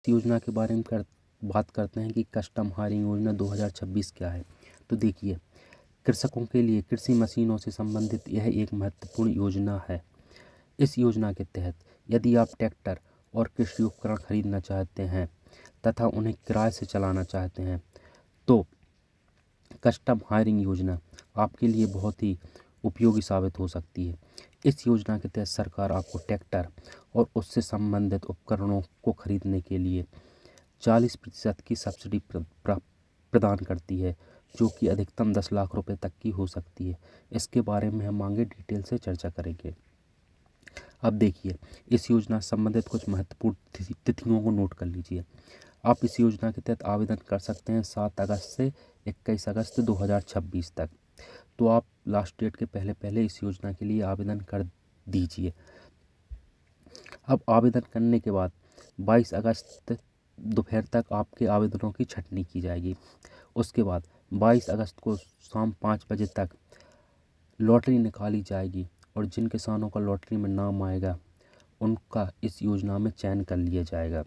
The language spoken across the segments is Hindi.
योजना के बारे में बात करते हैं कि कस्टम हायरिंग योजना 2026 क्या है। तो देखिए, कृषकों के लिए कृषि मशीनों से संबंधित यह एक महत्वपूर्ण योजना है। इस योजना के तहत यदि आप ट्रैक्टर और कृषि उपकरण खरीदना चाहते हैं तथा उन्हें किराए से चलाना चाहते हैं तो कस्टम हायरिंग योजना आपके लिए बहुत ही उपयोगी साबित हो सकती है। इस योजना के तहत सरकार आपको ट्रैक्टर और उससे संबंधित उपकरणों को खरीदने के लिए 40% की सब्सिडी प्रदान करती है, जो कि अधिकतम 10 लाख रुपए तक की हो सकती है। इसके बारे में हम आगे डिटेल से चर्चा करेंगे। अब देखिए, इस योजना से संबंधित कुछ महत्वपूर्ण तिथियों को नोट कर लीजिए। आप इस योजना के तहत आवेदन कर सकते हैं 7 अगस्त से 21 अगस्त 2026 तक। तो आप लास्ट डेट के पहले इस योजना के लिए आवेदन कर दीजिए। अब आवेदन करने के बाद 22 अगस्त दोपहर तक आपके आवेदनों की छँटनी की जाएगी। उसके बाद 22 अगस्त को शाम 5 बजे तक लॉटरी निकाली जाएगी और जिन किसानों का लॉटरी में नाम आएगा उनका इस योजना में चयन कर लिया जाएगा।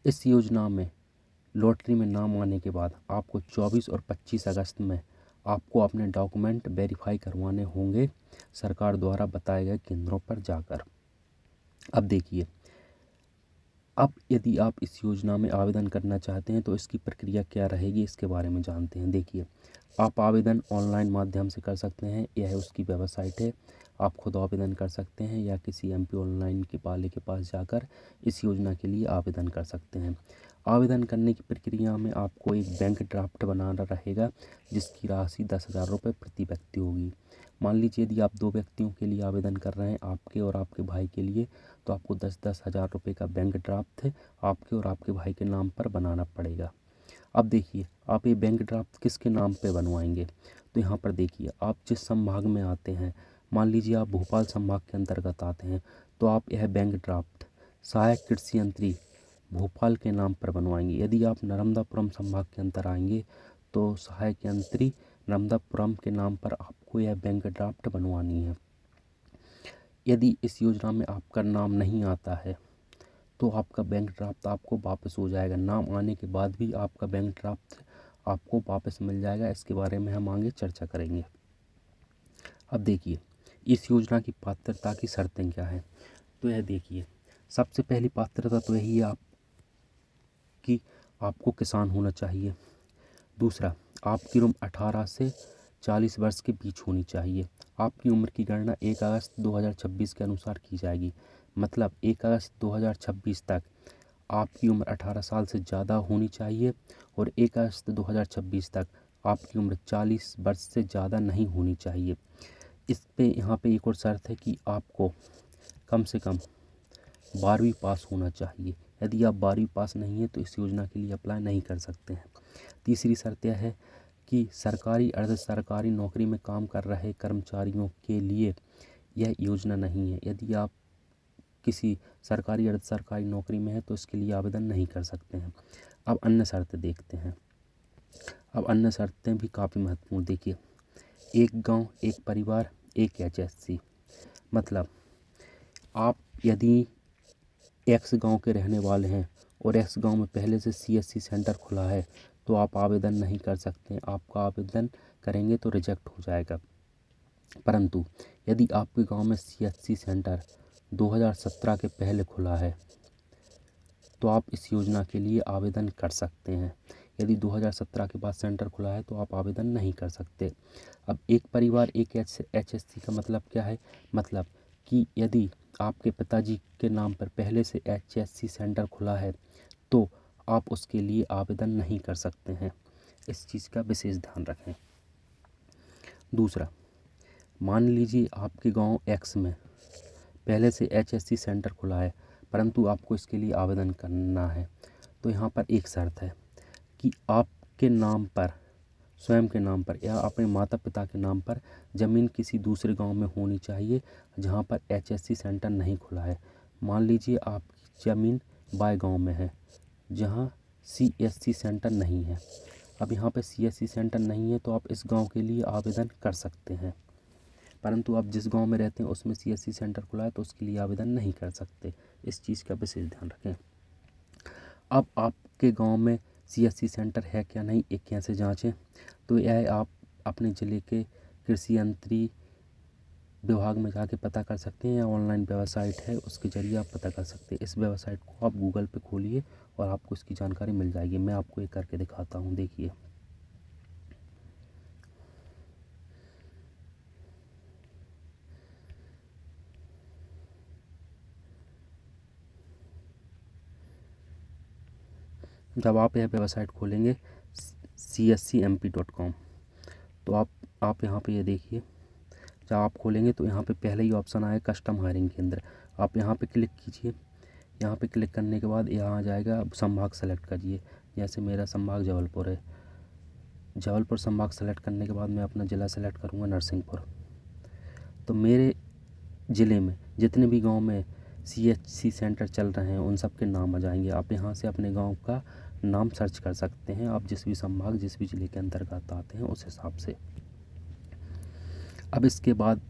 इस योजना में लॉटरी में नाम आने के बाद आपको 24 और 25 अगस्त में आपको अपने डॉक्यूमेंट वेरीफाई करवाने होंगे सरकार द्वारा बताए गए केंद्रों पर जाकर। अब देखिए, अब यदि आप इस योजना में आवेदन करना चाहते हैं तो इसकी प्रक्रिया क्या रहेगी, इसके बारे में जानते हैं। देखिए, आप आवेदन ऑनलाइन माध्यम से कर सकते हैं, यह उसकी वेबसाइट है। आप खुद आवेदन कर सकते हैं या किसी एमपी ऑनलाइन के वाले के पास जाकर इस योजना के लिए आवेदन कर सकते हैं। आवेदन करने की प्रक्रिया में आपको एक बैंक ड्राफ्ट बनाना रहेगा, जिसकी राशि 10,000 रुपये प्रति व्यक्ति होगी। मान लीजिए यदि आप 2 व्यक्तियों के लिए आवेदन कर रहे हैं, आपके और आपके भाई के लिए, तो आपको 10-10 हज़ार रुपये का बैंक ड्राफ्ट आपके और आपके भाई के नाम पर बनाना पड़ेगा। अब देखिए, आप ये बैंक ड्राफ्ट किसके नाम पे बनवाएंगे। तो यहाँ पर देखिए, आप जिस संभाग में आते हैं, मान लीजिए आप भोपाल संभाग के अंतर्गत आते हैं, तो आप यह बैंक ड्राफ्ट सहायक कृषि यंत्री भोपाल के नाम पर बनवाएंगे। यदि आप नर्मदापुरम संभाग के अंतर आएंगे तो सहायक यंत्री नर्मदापुरम के नाम पर आपको यह बैंक ड्राफ्ट बनवानी है। यदि इस योजना में आपका नाम नहीं आता है तो आपका बैंक ड्राफ्ट आपको वापस हो जाएगा। नाम आने के बाद भी आपका बैंक ड्राफ्ट आपको वापस मिल जाएगा। इसके बारे में हम आगे चर्चा करेंगे। अब देखिए, इस योजना की पात्रता की शर्तें क्या हैं। तो यह देखिए, सबसे पहली पात्रता तो यही है कि आपको किसान होना चाहिए। दूसरा, आपकी उम्र 18 से 40 वर्ष के बीच होनी चाहिए। आपकी उम्र की गणना 1 अगस्त 2026 के अनुसार की जाएगी। मतलब 1 अगस्त 2026 तक आपकी उम्र 18 साल से ज़्यादा होनी चाहिए और 1 अगस्त 2026 तक आपकी उम्र 40 वर्ष से ज़्यादा नहीं होनी चाहिए। इस पे यहाँ पे एक और शर्त है कि आपको कम से कम 12वीं पास होना चाहिए। यदि आप 12वीं पास नहीं है तो इस योजना के लिए अप्लाई नहीं कर सकते हैं। तीसरी शर्त यह है कि सरकारी अर्ध सरकारी नौकरी में काम कर रहे कर्मचारियों के लिए यह योजना नहीं है। यदि आप किसी सरकारी अर्ध सरकारी नौकरी में है तो इसके लिए आवेदन नहीं कर सकते हैं। अब अन्य शर्तें देखते हैं। अब अन्य शर्तें भी काफ़ी महत्वपूर्ण। देखिए, एक गांव एक परिवार एक एचएससी। मतलब आप यदि एक्स गांव के रहने वाले हैं और एक्स गांव में पहले से सीएससी सेंटर खुला है तो आप आवेदन नहीं कर सकते। आपका आवेदन करेंगे तो रिजेक्ट हो जाएगा। परंतु यदि आपके गांव में सीएससी सेंटर 2017 के पहले खुला है तो आप इस योजना के लिए आवेदन कर सकते हैं। यदि 2017 के बाद सेंटर खुला है तो आप आवेदन नहीं कर सकते। अब एक परिवार एक एचएससी का मतलब क्या है। मतलब कि यदि आपके पिताजी के नाम पर पहले से एचएससी सेंटर खुला है तो आप उसके लिए आवेदन नहीं कर सकते हैं। इस चीज़ का विशेष ध्यान रखें। दूसरा, मान लीजिए आपके गांव एक्स में पहले से एचएससी सेंटर खुला है परंतु आपको इसके लिए आवेदन करना है। तो यहाँ पर एक शर्त है कि आपके नाम पर, स्वयं के नाम पर या अपने माता पिता के नाम पर ज़मीन किसी दूसरे गांव में होनी चाहिए जहां पर एचएससी सेंटर नहीं खुला है। मान लीजिए आपकी ज़मीन बाय गांव में है जहां सीएससी सेंटर नहीं है। अब यहाँ पे सीएससी सेंटर नहीं है तो आप इस गांव के लिए आवेदन कर सकते हैं, परंतु आप जिस गांव में रहते हैं उसमें सीएससी सेंटर खुला है तो उसके लिए आवेदन नहीं कर सकते। इस चीज़ का विशेष ध्यान रखें। अब आपके गांव में CSC सेंटर है क्या नहीं, एक कैसे जांचें, तो यह आप अपने ज़िले के कृषि यंत्री विभाग में जाके पता कर सकते हैं, या ऑनलाइन वेबसाइट है उसके ज़रिए आप पता कर सकते हैं। इस वेबसाइट को आप गूगल पे खोलिए और आपको इसकी जानकारी मिल जाएगी। मैं आपको ये करके दिखाता हूँ, देखिए। जब आप यह वेबसाइट खोलेंगे cscmp.com, तो आप यहाँ पे ये देखिए, जब आप खोलेंगे तो यहाँ पे पहले ही ऑप्शन आया कस्टम हायरिंग केंद्र। आप यहाँ पे क्लिक कीजिए। यहाँ पे क्लिक करने के बाद यहाँ आ जाएगा, संभाग सेलेक्ट करिए। जैसे मेरा संभाग जबलपुर है, जबलपुर संभाग सेलेक्ट करने के बाद मैं अपना ज़िला सेलेक्ट करूँगा नरसिंहपुर। तो मेरे ज़िले में जितने भी गांव में CHC सेंटर चल रहे हैं उन सब के नाम आ जाएंगे। आप यहाँ से अपने गांव का नाम सर्च कर सकते हैं, आप जिस भी संभाग जिस भी ज़िले के अंतर्गत आते हैं उस हिसाब से। अब इसके बाद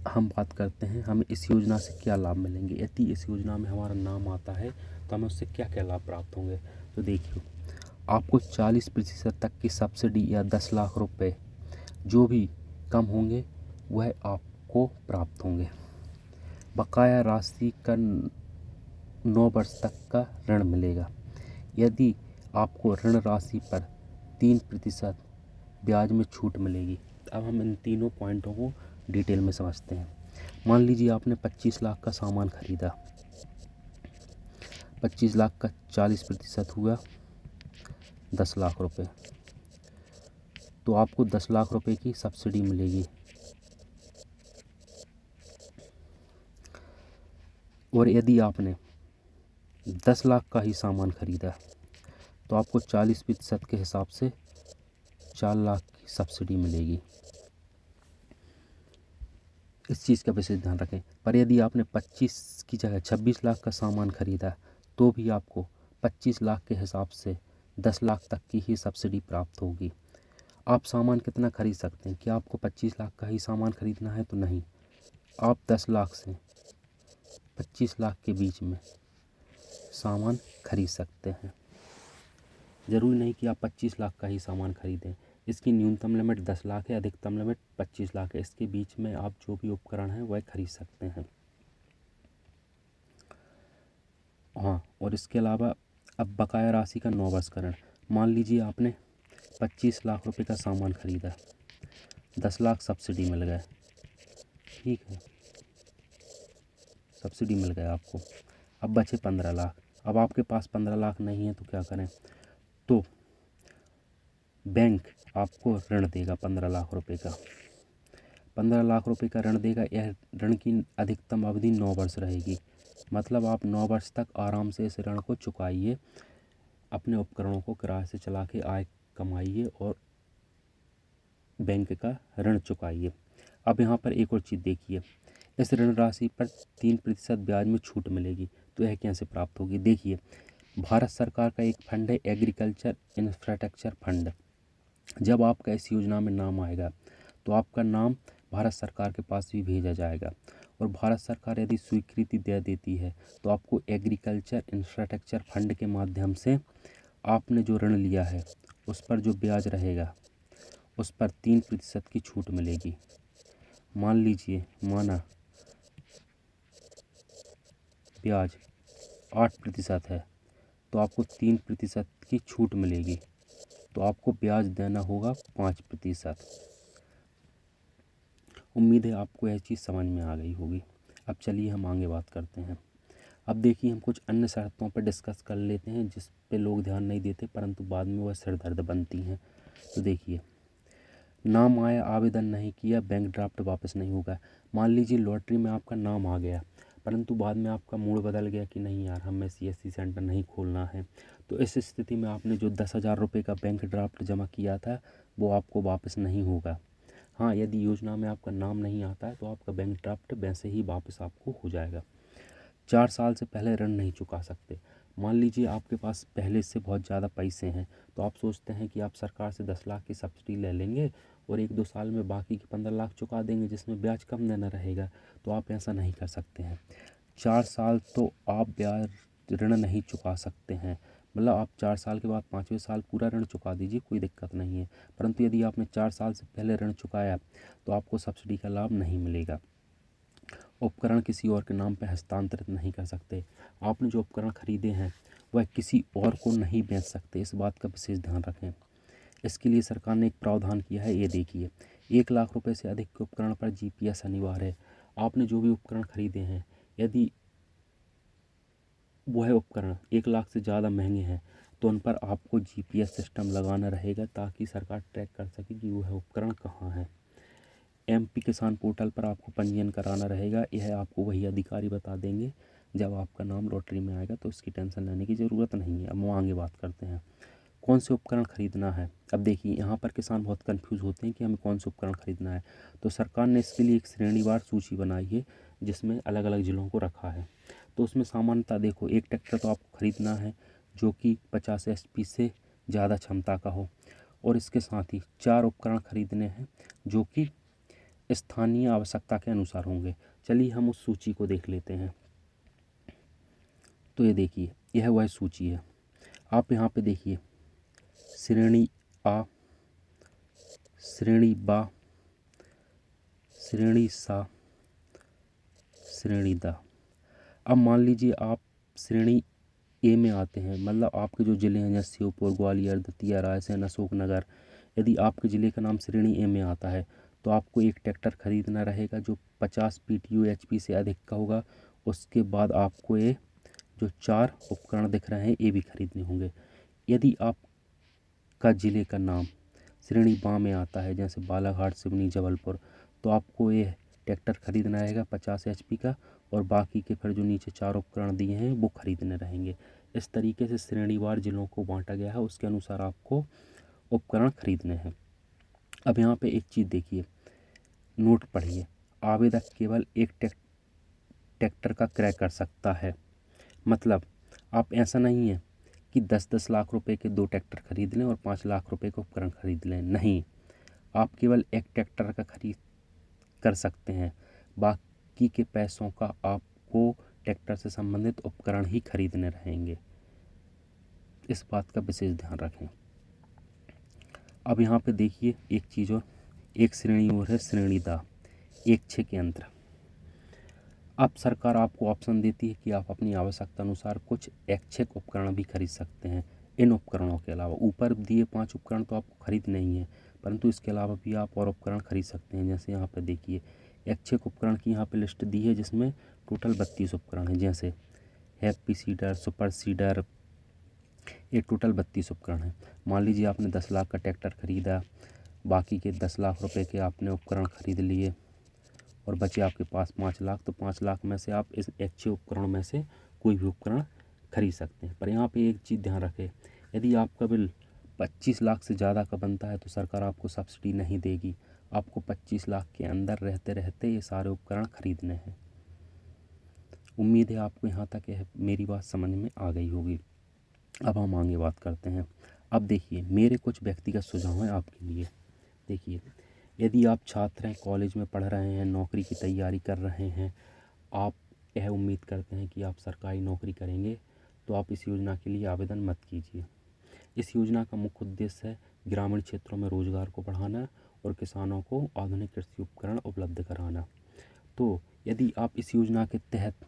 हम बात करते हैं हमें इस योजना से क्या लाभ मिलेंगे। यदि इस योजना में हमारा नाम आता है तो हमें उससे क्या क्या लाभ प्राप्त होंगे। तो देखिए, आपको 40% तक की सब्सिडी या 10 लाख रुपए जो भी कम होंगे वह आपको प्राप्त होंगे। बकाया राशि का 9 वर्ष तक का ऋण मिलेगा। यदि आपको ऋण राशि पर 3% ब्याज में छूट मिलेगी। अब हम इन तीनों पॉइंटों को डिटेल में समझते हैं। मान लीजिए आपने 25 लाख का सामान खरीदा, 25 लाख का 40% हुआ 10 लाख रुपए, तो आपको 10 लाख रुपए की सब्सिडी मिलेगी। और यदि आपने 10 लाख का ही सामान खरीदा तो आपको 40% के हिसाब से 4 लाख की सब्सिडी मिलेगी। इस चीज़ का विशेष ध्यान रखें। पर यदि आपने 25 की जगह 26 लाख का सामान खरीदा तो भी आपको 25 लाख के हिसाब से 10 लाख तक की ही सब्सिडी प्राप्त होगी। आप सामान कितना खरीद सकते हैं? क्या आपको 25 लाख का ही सामान खरीदना है? तो नहीं, आप 10 लाख से 25 लाख के बीच में सामान खरीद सकते हैं। ज़रूरी नहीं कि आप 25 लाख का ही सामान खरीदें। इसकी न्यूनतम लिमिट 10 लाख है, अधिकतम लिमिट 25 लाख है। इसके बीच में आप जो भी उपकरण हैं वह खरीद सकते हैं। हाँ, और इसके अलावा अब बकाया राशि का 9 वर्ष का ऋण। मान लीजिए आपने 25 लाख रुपए का सामान खरीदा, 10 लाख सब्सिडी मिल गए, ठीक है, सब्सिडी मिल गया आपको। अब बचे 15 लाख। अब आपके पास 15 लाख नहीं है तो क्या करें? तो बैंक आपको ऋण देगा 15 लाख रुपए का। 15 लाख रुपए का ऋण देगा। यह ऋण की अधिकतम अवधि 9 वर्ष रहेगी। मतलब आप 9 वर्ष तक आराम से इस ऋण को चुकाइए, अपने उपकरणों को किराए से चला के आय कमाइए और बैंक का ऋण चुकाइए। अब यहाँ पर एक और चीज़ देखिए, इस ऋण राशि पर 3% ब्याज में छूट मिलेगी। तो यह कैसे प्राप्त होगी? देखिए, भारत सरकार का एक फंड है एग्रीकल्चर इंफ्रास्ट्रक्चर फंड। जब आपका इस योजना में नाम आएगा तो आपका नाम भारत सरकार के पास भी भेजा जाएगा, और भारत सरकार यदि स्वीकृति दे देती है तो आपको एग्रीकल्चर इंफ्रास्ट्रक्चर फंड के माध्यम से आपने जो ऋण लिया है उस पर जो ब्याज रहेगा उस पर 3% की छूट मिलेगी। मान लीजिए माना ब्याज 8% है तो आपको 3% की छूट मिलेगी, तो आपको ब्याज देना होगा 5%। उम्मीद है आपको यह चीज़ समझ में आ गई होगी। अब चलिए हम आगे बात करते हैं। अब देखिए, हम कुछ अन्य शर्तों पर डिस्कस कर लेते हैं जिस पे लोग ध्यान नहीं देते परंतु बाद में वह सिर दर्द बनती हैं। तो देखिए, नाम आया, आवेदन नहीं किया, बैंक ड्राफ्ट वापस नहीं होगा। मान लीजिए लॉटरी में आपका नाम आ गया परंतु बाद में आपका मूड बदल गया कि नहीं यार, हमें CSC सेंटर नहीं खोलना है। तो इस स्थिति में आपने जो 10,000 रुपये का बैंक ड्राफ्ट जमा किया था वो आपको वापस नहीं होगा। हाँ, यदि योजना में आपका नाम नहीं आता है तो आपका बैंक ड्राफ्ट वैसे ही वापस आपको हो जाएगा। 4 साल से पहले ऋण नहीं चुका सकते। मान लीजिए आपके पास पहले से बहुत ज़्यादा पैसे हैं तो आप सोचते हैं कि आप सरकार से 10 लाख की सब्सिडी ले लेंगे और 1-2 साल में बाकी के 15 लाख चुका देंगे जिसमें ब्याज कम देना रहेगा। तो आप ऐसा नहीं कर सकते हैं। 4 साल तो आप ब्याज ऋण नहीं चुका सकते हैं। मतलब आप 4 साल के बाद 5वें साल पूरा ऋण चुका दीजिए, कोई दिक्कत नहीं है। परंतु यदि आपने 4 साल से पहले ऋण चुकाया तो आपको सब्सिडी का लाभ नहीं मिलेगा। उपकरण किसी और के नाम पर हस्तांतरित नहीं कर सकते। आपने जो उपकरण खरीदे हैं वह किसी और को नहीं बेच सकते, इस बात का विशेष ध्यान रखें। इसके लिए सरकार ने एक प्रावधान किया है, ये देखिए। 1 लाख रुपए से अधिक के उपकरण पर जीपीएस अनिवार्य है। आपने जो भी उपकरण खरीदे हैं, यदि वह उपकरण 1 लाख से ज़्यादा महंगे हैं तो उन पर आपको जीपीएस सिस्टम लगाना रहेगा, ताकि सरकार ट्रैक कर सके कि वह उपकरण कहाँ है। एमपी किसान पोर्टल पर आपको पंजीयन कराना रहेगा। यह आपको वही अधिकारी बता देंगे जब आपका नाम लॉटरी में आएगा, तो इसकी टेंशन लेने की ज़रूरत नहीं है। अब हम आगे बात करते हैं कौन से उपकरण खरीदना है। अब देखिए, यहाँ पर किसान बहुत कंफ्यूज होते हैं कि हमें कौन से उपकरण खरीदना है। तो सरकार ने इसके लिए एक श्रेणीवार सूची बनाई है, जिसमें अलग अलग ज़िलों को रखा है। तो उसमें सामान्यतः देखो, एक ट्रैक्टर तो आपको खरीदना है जो कि 50 HP से ज़्यादा क्षमता का हो, और इसके साथ ही 4 उपकरण खरीदने हैं जो कि स्थानीय आवश्यकता के अनुसार होंगे। चलिए हम उस सूची को देख लेते हैं। तो ये देखिए, यह वह सूची है। आप यहाँ पे देखिए, श्रेणी आ, श्रेणी बा, श्रेणी सा, श्रेणी दा। अब मान लीजिए आप श्रेणी ए में आते हैं, मतलब आपके जो ज़िले हैं जैसे श्योपुर, ग्वालियर, दतिया, रायसेन, अशोकनगर, यदि आपके ज़िले का नाम श्रेणी ए में आता है तो आपको एक ट्रैक्टर खरीदना रहेगा जो 50 PTU HP से अधिक का होगा। उसके बाद आपको ये जो 4 उपकरण दिख रहे हैं ये भी खरीदने होंगे। यदि आपका ज़िले का नाम श्रेणी बा में आता है, जैसे बालाघाट, सिवनी, जबलपुर, तो आपको ये ट्रैक्टर खरीदना रहेगा 50 HP का, और बाकी के फिर जो नीचे 4 उपकरण दिए हैं वो खरीदने रहेंगे। इस तरीके से श्रेणीवार ज़िलों को बांटा गया है, उसके अनुसार आपको उपकरण खरीदने हैं। अब यहाँ पे एक चीज़ देखिए, नोट पढ़िए। आवेदक केवल एक ट्रैक्टर का क्रय कर सकता है। मतलब आप ऐसा नहीं है कि 10-10 लाख रुपए के 2 ट्रैक्टर खरीद लें और 5 लाख रुपए का उपकरण खरीद लें, नहीं। आप केवल एक ट्रैक्टर का खरीद कर सकते हैं। बाकी के पैसों का आपको ट्रैक्टर से संबंधित उपकरण ही खरीदने रहेंगे, इस बात का विशेष ध्यान रखें। अब यहाँ पे देखिए एक चीज़ और, एक श्रेणी और है श्रेणी दा, ऐच्छिक यंत्र। अब सरकार आपको ऑप्शन देती है कि आप अपनी आवश्यकता अनुसार कुछ ऐच्छिक उपकरण भी खरीद सकते हैं। इन उपकरणों के अलावा ऊपर दिए 5 उपकरण तो आपको खरीद नहीं है, परंतु इसके अलावा भी आप और उपकरण खरीद सकते हैं। जैसे यहाँ पर देखिए, ऐच्छिक उपकरण की यहाँ पे लिस्ट दी है, जिसमें टोटल 32 उपकरण हैं। जैसे हैप्पी सीडर, सुपर सीडर, ये टोटल 32 उपकरण हैं। मान लीजिए आपने 10 लाख का ट्रैक्टर खरीदा, बाकी के 10 लाख रुपए के आपने उपकरण खरीद लिए और बचे आपके पास 5 लाख, तो 5 लाख में से आप इस ऐच्छिक उपकरण में से कोई भी उपकरण खरीद सकते हैं। पर यहाँ पे एक चीज़ ध्यान रखें, यदि आपका बिल 25 लाख से ज़्यादा का बनता है तो सरकार आपको सब्सिडी नहीं देगी। आपको 25 लाख के अंदर रहते रहते ये सारे उपकरण खरीदने हैं। उम्मीद है आपको यहाँ तक मेरी बात समझ में आ गई होगी। अब हम आगे बात करते हैं। अब देखिए, मेरे कुछ व्यक्तिगत सुझाव हैं आपके लिए। देखिए, यदि आप छात्र हैं, कॉलेज में पढ़ रहे हैं, नौकरी की तैयारी कर रहे हैं, आप यह उम्मीद करते हैं कि आप सरकारी नौकरी करेंगे, तो आप इस योजना के लिए आवेदन मत कीजिए। इस योजना का मुख्य उद्देश्य है ग्रामीण क्षेत्रों में रोजगार को बढ़ाना और किसानों को आधुनिक कृषि उपकरण उपलब्ध कराना। तो यदि आप इस योजना के तहत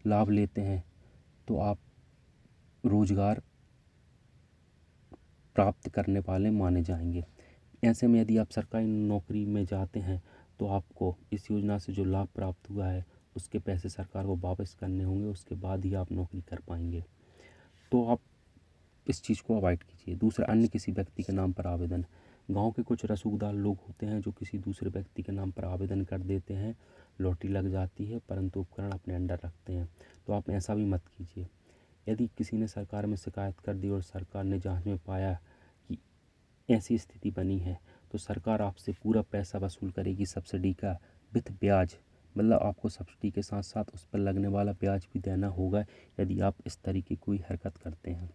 लाभ लेते हैं तो आप रोजगार प्राप्त करने वाले माने जाएंगे। ऐसे में यदि आप सरकारी नौकरी में जाते हैं तो आपको इस योजना से जो लाभ प्राप्त हुआ है उसके पैसे सरकार को वापस करने होंगे, उसके बाद ही आप नौकरी कर पाएंगे। तो आप इस चीज़ को अवॉइड कीजिए। दूसरा, अन्य किसी व्यक्ति के नाम पर आवेदन। गांव के कुछ रसूखदार लोग होते हैं जो किसी दूसरे व्यक्ति के नाम पर आवेदन कर देते हैं, लॉटरी लग जाती है, परंतु उपकरण अपने अंडर रखते हैं। तो आप ऐसा भी मत कीजिए। यदि किसी ने सरकार में शिकायत कर दी और सरकार ने जांच में पाया कि ऐसी स्थिति बनी है, तो सरकार आपसे पूरा पैसा वसूल करेगी सब्सिडी का विथ ब्याज। मतलब आपको सब्सिडी के साथ साथ उस पर लगने वाला ब्याज भी देना होगा यदि आप इस तरीके की कोई हरकत करते हैं।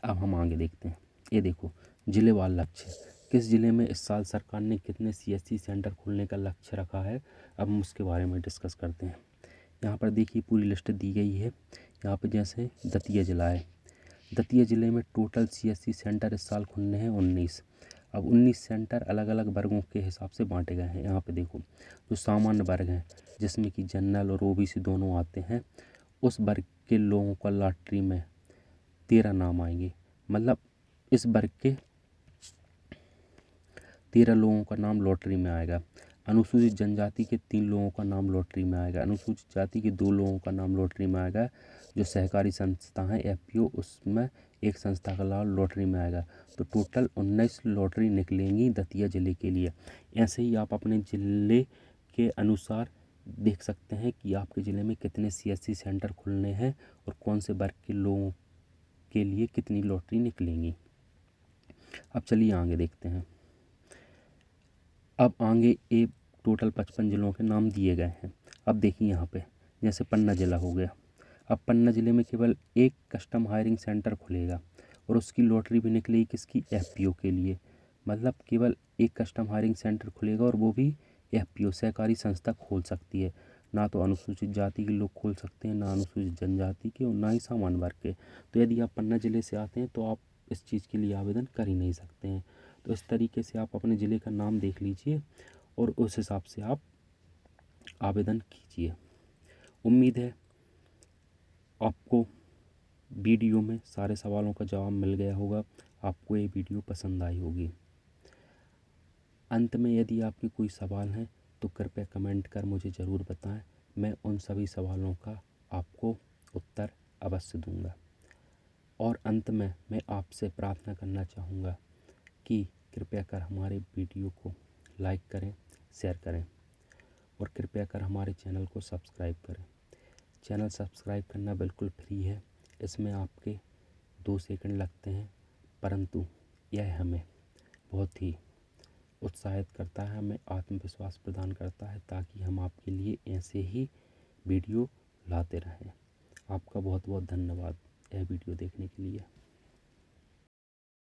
अब हम आगे देखते हैं। ये देखो, जिलेवार लक्ष्य। किस ज़िले में इस साल सरकार ने कितने CSC सेंटर खोलने का लक्ष्य रखा है, अब हम उसके बारे में डिस्कस करते हैं। यहाँ पर देखिए पूरी लिस्ट दी गई है। यहाँ पर जैसे दतिया ज़िला है, दतिया ज़िले में टोटल CSC सेंटर इस साल खुलने हैं 19। अब 19 सेंटर अलग अलग वर्गों के हिसाब से बांटे गए हैं। यहाँ पे देखो, जो सामान्य वर्ग हैं जिसमें कि जनरल और OBC दोनों आते हैं, उस वर्ग के लोगों का लॉटरी में 13 नाम आएंगे। मतलब इस वर्ग के 13 लोगों का नाम लॉटरी में आएगा। अनुसूचित जनजाति के 3 लोगों का नाम लॉटरी में आएगा। अनुसूचित जाति के 2 लोगों का नाम लॉटरी में आएगा। जो सहकारी संस्था है FPO, उसमें एक संस्था का नाम लॉटरी में आएगा। तो टोटल 19 लॉटरी निकलेंगी दतिया ज़िले के लिए। ऐसे ही आप अपने ज़िले के अनुसार देख सकते हैं कि आपके ज़िले में कितने CSC सेंटर खुलने हैं और कौन से वर्ग के लोगों के लिए कितनी लॉटरी निकलेंगी। अब चलिए आगे देखते हैं। अब आगे एक टोटल 55 ज़िलों के नाम दिए गए हैं। अब देखिए यहाँ पे, जैसे पन्ना ज़िला हो गया। अब पन्ना ज़िले में केवल एक कस्टम हायरिंग सेंटर खुलेगा और उसकी लॉटरी भी निकलेगी किसकी, FPO के लिए। मतलब केवल एक कस्टम हायरिंग सेंटर खुलेगा और वो भी FPO सहकारी संस्था खोल सकती है। ना तो अनुसूचित जाति के लोग खोल सकते हैं, ना अनुसूचित जनजाति के, और ना ही सामान्य वर्ग के। तो यदि आप पन्ना ज़िले से आते हैं तो आप इस चीज़ के लिए आवेदन कर ही नहीं सकते हैं। तो इस तरीके से आप अपने ज़िले का नाम देख लीजिए और उस हिसाब से आप आवेदन कीजिए। उम्मीद है आपको वीडियो में सारे सवालों का जवाब मिल गया होगा, आपको ये वीडियो पसंद आई होगी। अंत में यदि आपके कोई सवाल हैं तो कृपया कमेंट कर मुझे ज़रूर बताएं। मैं उन सभी सवालों का आपको उत्तर अवश्य दूंगा। और अंत में मैं आपसे प्रार्थना करना चाहूँगा कि कृपया कर हमारे वीडियो को लाइक करें, शेयर करें और कृपया कर हमारे चैनल को सब्सक्राइब करें। चैनल सब्सक्राइब करना बिल्कुल फ्री है, इसमें आपके 2 सेकंड लगते हैं, परंतु यह हमें बहुत ही उत्साहित करता है, हमें आत्मविश्वास प्रदान करता है, ताकि हम आपके लिए ऐसे ही वीडियो लाते रहें। आपका बहुत बहुत धन्यवाद यह वीडियो देखने के लिए।